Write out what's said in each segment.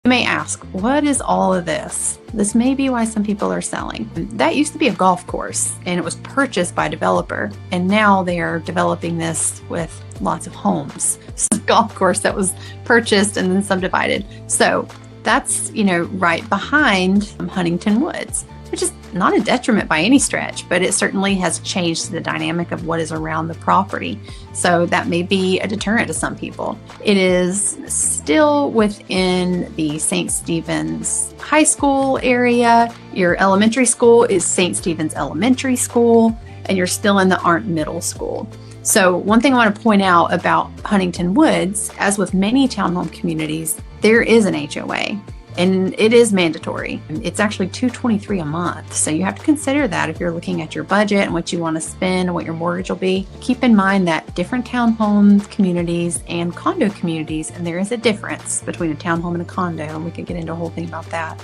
You may ask, what is all of this? This may be why some people are selling. That used to be a golf course, and it was purchased by a developer, and now they are developing this with lots of homes. It's a golf course that was purchased and then subdivided. So that's, right behind Huntington Woods, which is not a detriment by any stretch, but it certainly has changed the dynamic of what is around the property. So that may be a deterrent to some people. It is still within the St. Stephen's High School area. Your elementary school is St. Stephen's Elementary School, and you're still in the Arndt Middle School. So one thing I want to point out about Huntington Woods, as with many townhome communities, there is an HOA. And it is mandatory. It's actually $223 a month. So you have to consider that if you're looking at your budget and what you want to spend and what your mortgage will be. Keep in mind that different townhome communities and condo communities, and there is a difference between a townhome and a condo, and we could get into a whole thing about that.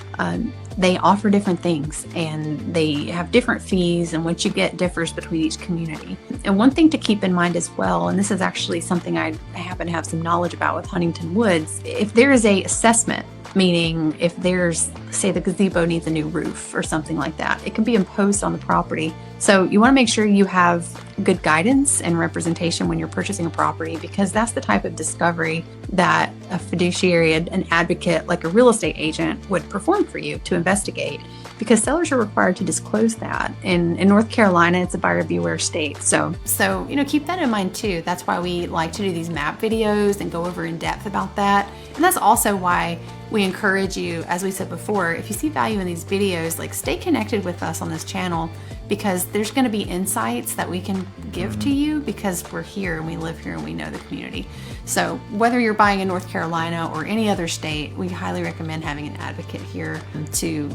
They offer different things and they have different fees, and what you get differs between each community. And one thing to keep in mind as well, and this is actually something I happen to have some knowledge about with Huntington Woods, if there is a assessment, meaning if there's, say, the gazebo needs a new roof or something like that, it can be imposed on the property. So you want to make sure you have good guidance and representation when you're purchasing a property, because that's the type of discovery that a fiduciary, an advocate, like a real estate agent, would perform for you to investigate, because sellers are required to disclose that. In North Carolina, it's a buyer beware state. So keep that in mind too. That's why we like to do these map videos and go over in depth about that. And that's also why we encourage you, as we said before, if you see value in these videos, stay connected with us on this channel, because there's going to be insights that we can give to you because we're here and we live here and we know the community. So whether you're buying in North Carolina or any other state, we highly recommend having an advocate here to,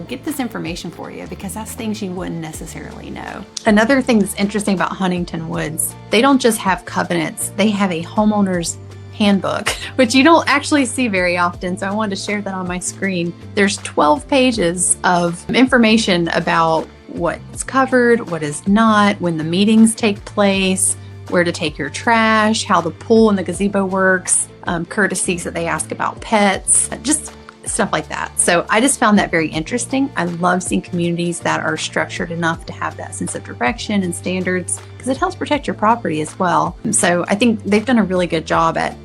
get this information for you, because that's things you wouldn't necessarily know. Another thing that's interesting about Huntington Woods, they don't just have covenants, they have a homeowner's handbook, which you don't actually see very often. So I wanted to share that on my screen. There's 12 pages of information about what's covered, what is not, when the meetings take place, where to take your trash, how the pool and the gazebo works, courtesies that they ask about pets, just stuff like that. So I just found that very interesting. I love seeing communities that are structured enough to have that sense of direction and standards, because it helps protect your property as well. So I think they've done a really good job at